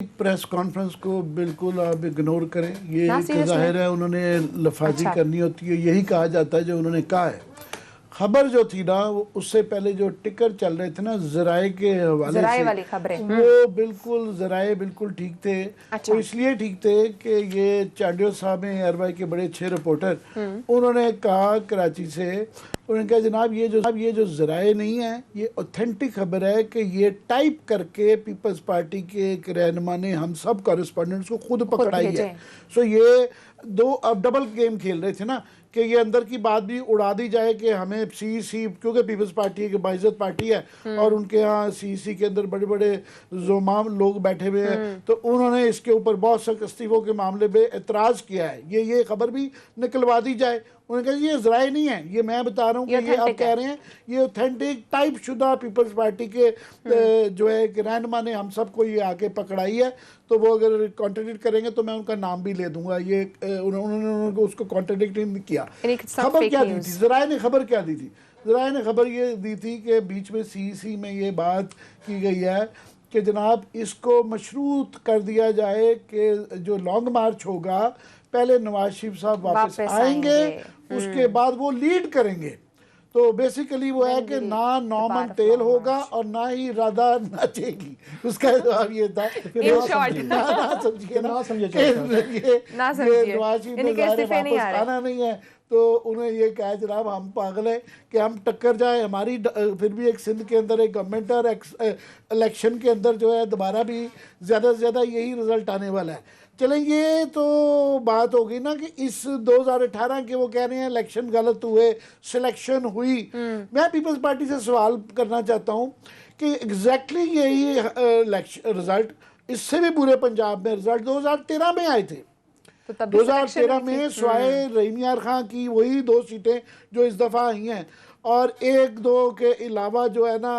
Press conference को बिल्कुल आप इग्नोर करें। ये जाहिर है उन्होंने लफाजी करनी होती है, यही कहा जाता है जो उन्होंने कहा है। खबर जो थी ना उससे पहले जो टिकर चल रहे थे ना जराए के हवाले से, वाली खबरें वो बिल्कुल जराए बिल्कुल ठीक थे। वो इसलिए ठीक थे कि ये चांडियो साहब हैं ARY के बड़े अच्छे रिपोर्टर, उन्होंने कहा कराची से, उन्होंने कहा जनाब ये जो जराए नहीं है, ये ऑथेंटिक खबर है कि ये टाइप करके पीपल्स पार्टी के एक रहनुमा ने हम सब कॉरेस्पॉन्डेंट्स को खुद पकड़ाई है। सो ये दो अब डबल गेम खेल रहे थे ना कि ये अंदर की बात भी उड़ा दी जाए कि हमें CEC, क्योंकि पीपल्स पार्टी की बाइज्जत पार्टी है और उनके यहाँ CEC के अंदर बड़े बड़े जोमाम लोग बैठे हुए हैं, तो उन्होंने इसके ऊपर बहुत सख्त इस्तीफों के मामले पे एतराज़ किया है। ये खबर भी निकलवा दी जाए। उन्होंने कहा ये जराए नहीं है, ये मैं बता रहा हूँ कि ये आप कह रहे हैं ये ऑथेंटिक टाइप शुदा पीपल्स पार्टी के जो है एक रहनुमा ने हम सबको ये आके पकड़ाई है। तो वो अगर कॉन्ट्रडिक्ट करेंगे तो मैं उनका नाम भी ले दूंगा। ये उन्होंने उसको कॉन्ट्रडिक्ट नहीं किया। खबर क्या दी थी जराए ने? खबर क्या दी थी? जराए ने खबर ये दी थी कि बीच में CEC में ये बात की गई है कि जनाब इसको मशरूत कर दिया जाए कि जो लॉन्ग मार्च होगा पहले नवाज शरीफ साहब वापस आएंगे, उसके बाद वो लीड करेंगे। तो बेसिकली वो है कि ना नॉर्मन तेल होगा और ना ही राधा नाचेगी। उसका जवाब ये था ना समझिए नवाज शरीफ वापस आना नहीं है। तो उन्हें ये कहा जनाब हम पागल है कि हम टक्कर जाए हमारी, फिर भी एक सिंध के अंदर एक गवर्नमेंट और इलेक्शन के अंदर जो है दोबारा भी ज़्यादा से ज़्यादा यही रिजल्ट आने वाला है। चलें, ये तो बात हो गई ना कि इस 2018 के वो कह रहे हैं इलेक्शन गलत हुए, सिलेक्शन हुई। मैं पीपल्स पार्टी से सवाल करना चाहता हूँ कि एग्जैक्टली यही रिजल्ट, इससे भी बुरे पंजाब में रिजल्ट 2013 में आए थे। तो 2013 में स्वाए रहीम यार खां की वही 2 सीटें जो इस दफ़ा आई हैं और 1-2 के अलावा जो है ना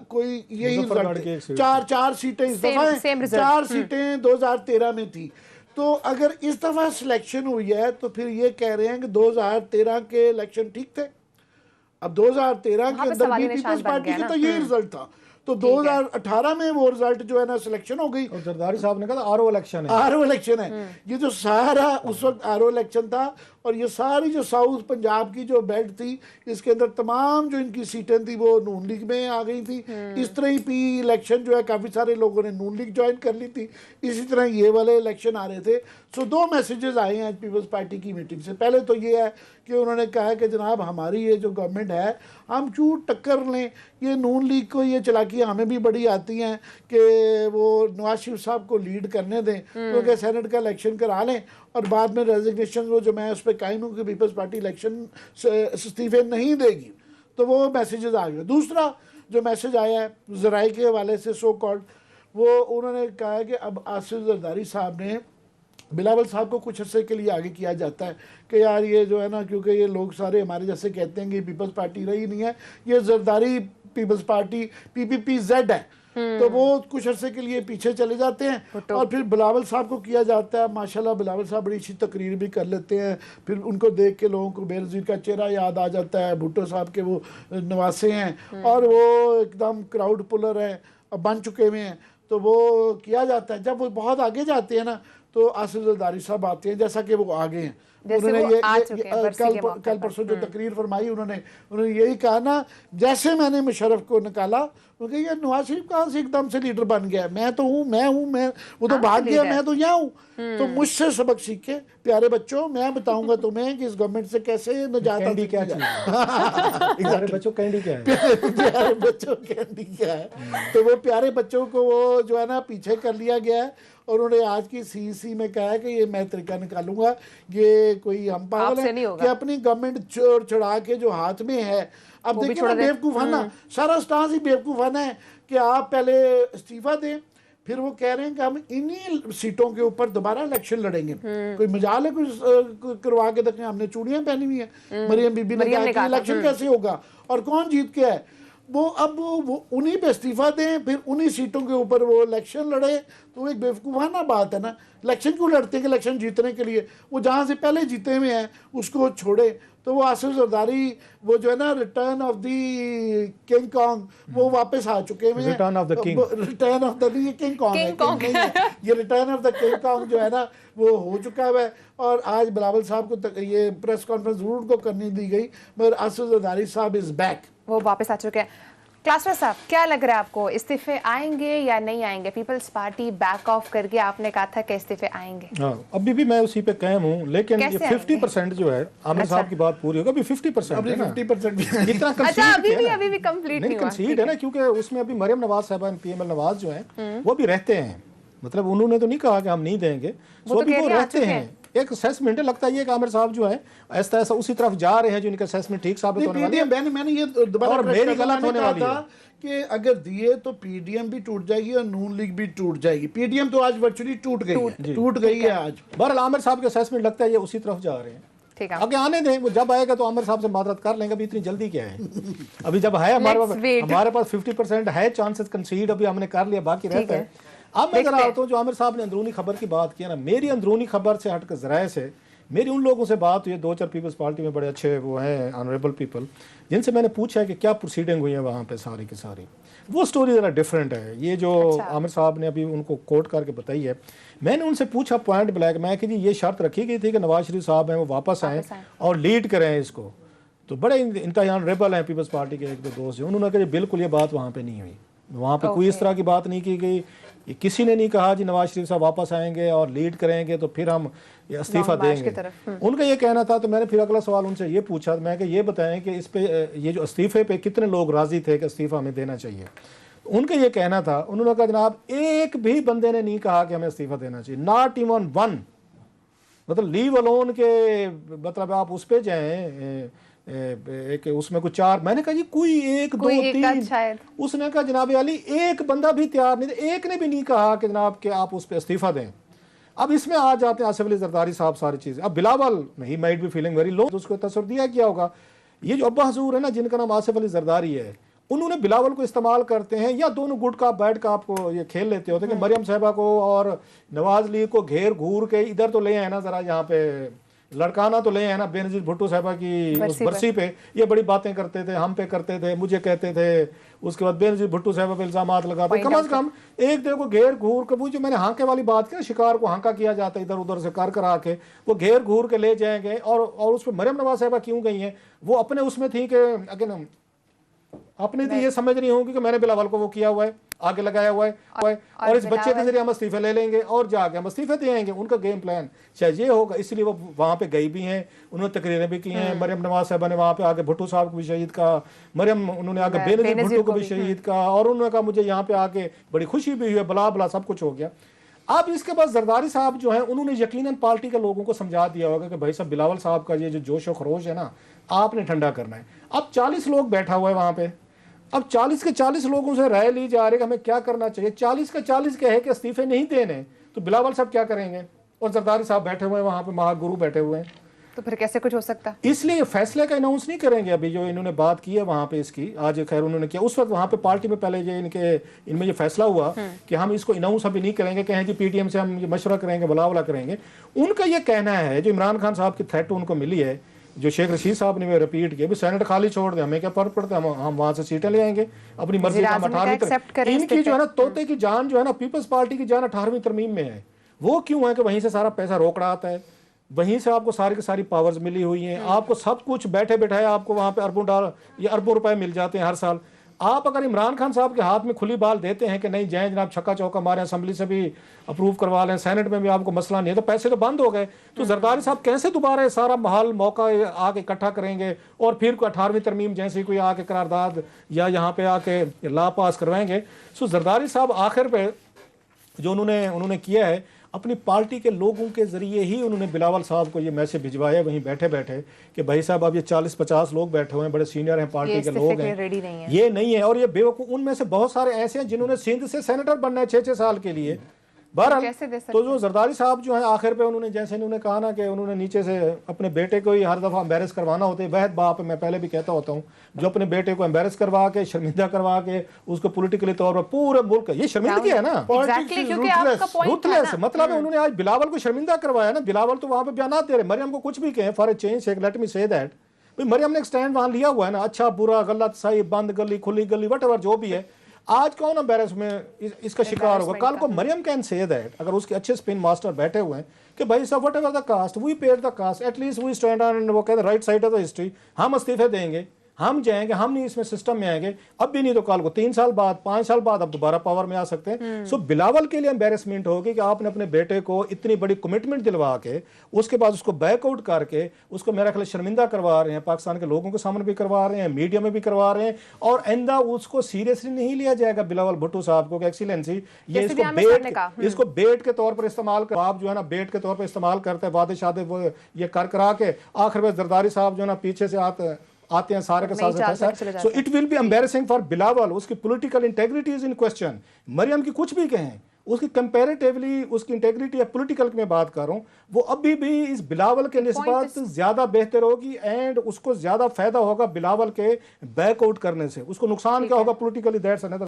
कोई यही रिजल्ट, 4 सीटें इस दफ़ा हैं, 4 सीटें 2013 में थी। तो अगर इस दफ़ा सिलेक्शन हुई है तो फिर ये कह रहे हैं कि 2013 के इलेक्शन ठीक थे। अब 2013 के अंदर भी पीपल्स पार्टी का तो यही रिजल्ट था। तो 2018 में वो रिजल्ट जो है ना सिलेक्शन हो गई। और जरदारी साहब ने कहा RO इलेक्शन है, RO इलेक्शन है। ये जो सारा उस वक्त RO इलेक्शन था और ये सारी जो साउथ पंजाब की जो बेल्ट थी इसके अंदर तमाम जो इनकी सीटें थी वो नून लीग में आ गई थी। इस तरह ही इलेक्शन जो है काफ़ी सारे लोगों ने नून लीग ज्वाइन कर ली थी। इसी तरह ये वाले इलेक्शन आ रहे थे। सो 2 मैसेजेस आए हैं पीपल्स पार्टी की मीटिंग से। पहले तो ये है कि उन्होंने कहा है कि जनाब हमारी ये जो गवर्नमेंट है हम क्यों टक्कर लें, ये नून लीग को ये चलाकियाँ हमें भी बड़ी आती हैं कि वो नवाज शरीफ साहब को लीड करने दें, क्योंकि सेनेट का इलेक्शन करा लें और बाद में रेजिग्नेशन वो जो मैं उस पर कायम हूँ कि पीपल्स पार्टी इलेक्शन इस्तीफे नहीं देगी। तो वो मैसेजेस आ गए। दूसरा जो मैसेज आया है जराए के हवाले से सो कॉल्ड, वो उन्होंने कहा है कि अब आसिफ जरदारी साहब ने बिलावल साहब को कुछ अर्से के लिए आगे किया जाता है कि यार ये जो है ना, क्योंकि ये लोग सारे हमारे जैसे कहते हैं कि पीपल्स पार्टी रही नहीं है, ये जरदारी पीपल्स पार्टी PPPZ है। तो वो कुछ अर्से के लिए पीछे चले जाते हैं और फिर बिलावल साहब को किया जाता है। माशाल्लाह बिलावल साहब बड़ी अच्छी तकरीर भी कर लेते हैं, फिर उनको देख के लोगों को बेनज़ीर का चेहरा याद आ जाता है। भुट्टो साहब के वो नवासे हैं और वो एकदम क्राउड पुलर हैं, अब बन चुके हुए हैं। तो वो किया जाता है। जब वो बहुत आगे जाते हैं ना तो आसिफ जरदारी साहब आते हैं, जैसा कि वो आगे हैं। उन्होंने ये कल परसों जो तकरीर फरमाई उन्होंने यही कहा ना, जैसे मैंने मुशर्रफ को निकाला क्योंकि ये नवाज शरीफ कहाँ से एकदम से लीडर बन गया, मैं तो हूँ मैं वो तो भाग गया, मैं तो यहाँ हूँ। तो मुझसे सबक सीखे प्यारे बच्चों, मैं बताऊंगा तुम्हें कि इस गवर्नमेंट से कैसे नजात हासिल क्या है। प्यारे बच्चों कैंडी क्या है, प्यारे बच्चों कैंडी क्या है। तो वो प्यारे बच्चों को वो जो है ना पीछे कर लिया गया है और उन्होंने आज की CEC में कहा है कि ये मैं तरीका निकालूंगा। ये कोई हम पागल है कि अपनी गवर्नमेंट चोर चढ़ा के जो हाथ में है। अब देखिए ना बेवकूफ़ाना, सारा स्टांस ही बेवकूफ़ाना है कि आप पहले इस्तीफा दें, फिर वो कह रहे हैं कि हम इन्हीं सीटों के ऊपर दोबारा इलेक्शन लड़ेंगे। कोई मजाल है कुछ करवा के देखें, हमने चूड़ियां पहनी हुई हैं, मरियम बीबी ने कहा कि इलेक्शन कैसे होगा और कौन जीत के है। वो अब वो उन्हीं पे इस्तीफा दें, फिर उन्हीं सीटों के ऊपर वो इलेक्शन लड़े, तो एक बेवकूफ़ाना बात है ना। इलेक्शन क्यों लड़ते हैं? कि इलेक्शन जीतने के लिए। वो जहाँ से पहले जीते हुए हैं उसको छोड़े। तो वो आसिफ जरदारी वो जो है ना, return of the king Kong, वो वापस आ चुके हुए हैं। Return of the king, return of the, ये किंग कॉन्ग है, किंग नहीं है, ये return of the king Kong जो है ना वो हो चुका है। और आज बिलावल साहब को ये प्रेस कॉन्फ्रेंस जरूर उनको करनी दी गई, मगर आसिफ जरदारी साहब इज बैक, वो वापस आ चुके हैं। क्लासर साहब, क्या लग रहा है आपको, इस्तीफे आएंगे या नहीं आएंगे? पीपल्स पार्टी बैक ऑफ करके आपने कहा था कि इस्तीफे आएंगे। हाँ, अभी भी मैं उसी पे कायम हूँ, लेकिन ये 50% जो है आमिर साहब की बात पूरी होगी। अभी 50% है ना, 50% इतना अच्छा, अभी भी कंप्लीट नहीं नहीं हुआ। कंसीड है ना, क्योंकि उसमें अभी मरियम नवाज साहब, पीएमएल नवाज जो है वो भी रहते हैं। मतलब उन्होंने तो नहीं कहा कि हम नहीं देंगे, वो तो वो रहते हैं। एक असेसमेंट लगता है कि आमिर साहब जो है ऐसा ऐसा उसी तरफ जा रहे हैं जो इनका असेसमेंट ठीक साबित होने वाली है। मैंने ये दोबारा और मेरी गलत होने वाली है कि अगर दिए तो पीडीएम भी टूट जाएगी और नून लीग भी टूट जाएगी। पीडीएम तो आज वर्चुअली टूट गई है आज। बहरहाल आमिर साहब के असेसमेंट लगता है ये उसी तरफ जा रहे हैं। ठीक है, आगे आने दें, वो जब आएगा तो आमिर साहब से मादरत कर लेंगे। अभी इतनी जल्दी क्या है? अभी जब है हमारे पास 50% है चांसेस कंसीड, अभी हमने कर लिया, बाकी रहता है। अब मैं जरा आता हूँ जो आमिर साहब ने अंदरूनी खबर की बात की ना, मेरी अंदरूनी खबर से हटकर जराए से मेरी उन लोगों से बात हुई, 2-4 पीपल्स पार्टी में बड़े अच्छे वो हैं ऑनरेबल पीपल, जिनसे मैंने पूछा है कि क्या प्रोसीडिंग हुई है वहाँ पे सारी की सारी। वो स्टोरी ज़रा डिफरेंट है। ये जो आमिर साहब ने अभी उनको कोट करके बताई है, मैंने उनसे पूछा पॉइंट ब्लैक, मैं कि जी ये शर्त रखी गई थी कि नवाज शरीफ साहब हैं वो वापस आएँ और लीड करें इसको। तो बड़े इनका ऑनरेबल हैं पीपल्स पार्टी के एक दो दोस्त हैं, उन्होंने कहा बिल्कुल ये बात वहाँ पर नहीं हुई, वहाँ पर कोई इस तरह की बात नहीं की गई। किसी ने नहीं कहा जी नवाज शरीफ साहब वापस आएंगे और लीड करेंगे तो फिर हम इस्तीफा देंगे। उनका ये कहना था। तो मैंने फिर अगला सवाल उनसे ये पूछा, मैं कि ये बताएं कि इस पे ये जो इस्तीफे पे कितने लोग राजी थे कि इस्तीफा हमें देना चाहिए। उनका ये कहना था, उन्होंने कहा जनाब एक भी बंदे ने नहीं कहा कि हमें इस्तीफा देना चाहिए, नॉट इवन वन। मतलब लीव अलोन के मतलब आप उस पर जाएँ एक उसमें कुछ 4, मैंने कहा जी कोई 1 2 3, उसने कहा जनाब अली एक बंदा भी तैयार नहीं, एक ने भी नहीं कहा कि जनाब कि आप उस पर इस्तीफा दें। अब इसमें आ जाते हैं आसिफ अली जरदारी साहब सारी चीज़ें। अब Bilawal he might be feeling very low, उसको तसव्वुर दिया क्या होगा। ये जो अब्बा हजूर है ना, जिनका नाम आसिफ अली जरदारी है, उन्होंने बिलावल को इस्तेमाल करते हैं, या दोनों गुट का बैठ का आपको ये खेल लेते होते कि मरियम साहबा को और नवाज लीग को घेर घूर के इधर तो ले आए ना, जरा यहाँ पे लड़काना तो ले आए ना, बेनजीर भुट्टो साहबा की उस बरसी पे ये बड़ी बातें करते थे, हम पे करते थे, मुझे कहते थे। उसके बाद बेनजीर भुट्टो साहबा पे इल्जाम लगाते, कम अज कम एक देखो घेर घूर के, वो जो मैंने हांके वाली बात की, शिकार को हांका किया जाता है इधर उधर से कर करा के, वो घेर घूर के ले जाएंगे। और उस पर मरियम नवाज साहबा क्यों गई हैं, वो अपने उसमें थी कि अगेन अपने तो ये समझ रही होंगी कि मैंने बिलावल को वो किया हुआ है, आगे लगाया हुआ है, और इस बच्चे के जरिए हम इस्तीफे ले लेंगे और जाके हम इस्तीफे दे आएंगे। उनका गेम प्लान शायद ये होगा, इसलिए वो वहाँ पे गई भी हैं, उन्होंने तकरीरें भी की हैं। मरियम नवाज साहबा ने वहाँ पे आके भुट्टो साहब को भी शहीद कहा, मरियम उन्होंने आके बेनजीर भुट्टो को भी शहीद कहा, और उन्होंने कहा मुझे यहाँ पे आके बड़ी खुशी भी हुई है, बला बला सब कुछ हो गया। अब इसके बाद जरदारी साहब जो है, उन्होंने यकीनन पार्टी के लोगों को समझा दिया होगा कि भाई साहब बिलावल साहब का ये जो जोश व खरोश है ना, आपने ठंडा करना है। अब 40 लोग बैठा हुआ है वहाँ पे, अब 40 के 40 लोगों से राय ली जा रही है कि हमें क्या करना चाहिए। 40 के 40 कहे कि इस्तीफे नहीं देने, तो बिलावल साहब क्या करेंगे? और जरदारी साहब बैठे हुए हैं वहाँ पे, महागुरु बैठे हुए हैं, तो फिर कैसे कुछ हो सकता? इसलिए फैसले का अनाउंस नहीं करेंगे। अभी जो इन्होंने बात की है वहाँ पे इसकी, आज खैर उन्होंने किया, उस वक्त वहाँ पे पार्टी में पहले ये इनमें ये फैसला हुआ कि हम इसको अनाउंस अभी नहीं करेंगे, कहें जी पीटीएम से हम मशवरा करेंगे, बुलावला करेंगे। उनका ये कहना है, जो इमरान खान साहब की थ्रेट उनको मिली है, जो शेख रशीद साहब ने रिपीट किया, सेनेट खाली छोड़ दे, हमें क्या फर्क पड़ता है, हम वहां से सीटें ले आएंगे अपनी मर्जी का। 18वीं इनकी जो है ना तोते की जान जो है ना, पीपल्स पार्टी की जान 18वीं तरमीम में है। वो क्यों है कि वहीं से सारा पैसा रोकड़ा आता है, वहीं से आपको सारी की सारी पावर्स मिली हुई हैं, आपको सब कुछ बैठे बैठाए आपको वहाँ पे अरबों रुपए मिल जाते हैं हर साल। आप अगर इमरान खान साहब के हाथ में खुली बाल देते हैं कि नहीं जाए जनाब, छक्का चौका मारें, असेंबली से भी अप्रूव करवा लें, सेनेट में भी आपको मसला नहीं है, तो पैसे तो बंद हो गए। तो जरदारी साहब कैसे दोबारा सारा माहौल मौका आके इकट्ठा करेंगे और फिर 18वीं तरमीम जैसे कोई आके करारदाद या यहाँ पे आके ला पास करवाएंगे। सो जरदारी साहब आखिर पे जो उन्होंने किया है, अपनी पार्टी के लोगों के जरिए ही उन्होंने बिलावल साहब को ये मैसेज भिजवाया वहीं बैठे बैठे कि भाई साहब अब ये 40-50 लोग बैठे हुए हैं, बड़े सीनियर हैं, पार्टी के लोग हैं, ये नहीं है। और ये बेवकूफ़, उनमें से बहुत सारे ऐसे हैं जिन्होंने सिंध से सेनेटर बनना है 6-6 साल के लिए, बहरहाल कैसे दे सकते तो जो जरदारी साहब जो है आखिर पे उन्होंने जैसे उन्होंने कहा ना कि उन्होंने नीचे से अपने बेटे को ही हर दफा एम्बेरस करवाना होता है। वह बाप मैं पहले भी कहता होता हूँ, जो अपने बेटे को एम्बेरस करवा के शर्मिंदा करवा के उसको पॉलिटिकली तौर पर पूरे मुल्क ये शर्मिंदगी है ना, Exactly, क्योंकि आपका point था रूथलेस। ना। मतलब है उन्होंने आज बिलावल को शर्मिंदा करवाया ना। बिलावल तो वहां पे बयान दे रहे, मरियम को कुछ भी कहें for a change, let me say that भाई मरियम ने एक स्टैंड वहां लिया हुआ है ना, अच्छा बुरा गलत सही बंद गली खुली गली वट जो भी है। आज कौन एम्बेरस में इसका शिकार होगा? कल को मरियम कैन से दैट, अगर उसके अच्छे स्पिन मास्टर बैठे हुए हैं कि भाई सब whatever the cost we paid the cost at least we stand on, वो कहते हैं right side of the history, हम इस्तीफे देंगे, हम जाएंगे, हम नहीं इसमें सिस्टम में आएंगे, अब भी नहीं तो कल को 3 साल बाद 5 साल बाद अब दोबारा पावर में आ सकते हैं। सो बिलावल के लिए एम्बेरसमेंट होगी कि आपने अपने बेटे को इतनी बड़ी कमिटमेंट दिलवा के उसके बाद उसको बैकआउट करके उसको मेरा ख्याल शर्मिंदा करवा रहे हैं, पाकिस्तान के लोगों के सामने भी करवा रहे हैं, मीडिया में भी करवा रहे हैं, और आइंदा उसको सीरियसली नहीं लिया जाएगा बिलावल भुट्टो साहब को। एक्सीलेंसी ये इसको बेट के तौर पर इस्तेमाल कर, आप जो है ना बेट के तौर पर इस्तेमाल करते हैं, वादे शादे वो ये कर करा के आखिर में जरदारी साहब जो है ना पीछे से आते हैं सारे के साथ। So it will be embarrassing for Bilawal, उसकी political integrity is in question. Maryam की कुछ भी कहें, उसकी कंपैरेटिवली उसकी इंटेग्रिटी या पॉलिटिकल की मैं बात कर रहा हूं, वो अभी भी इस बिलावल के निस्बत ज्यादा बेहतर होगी एंड उसको ज्यादा फायदा होगा बिलावल के बैकआउट करने से। उसको नुकसान क्या होगा पॉलिटिकली, दैट्स अनदर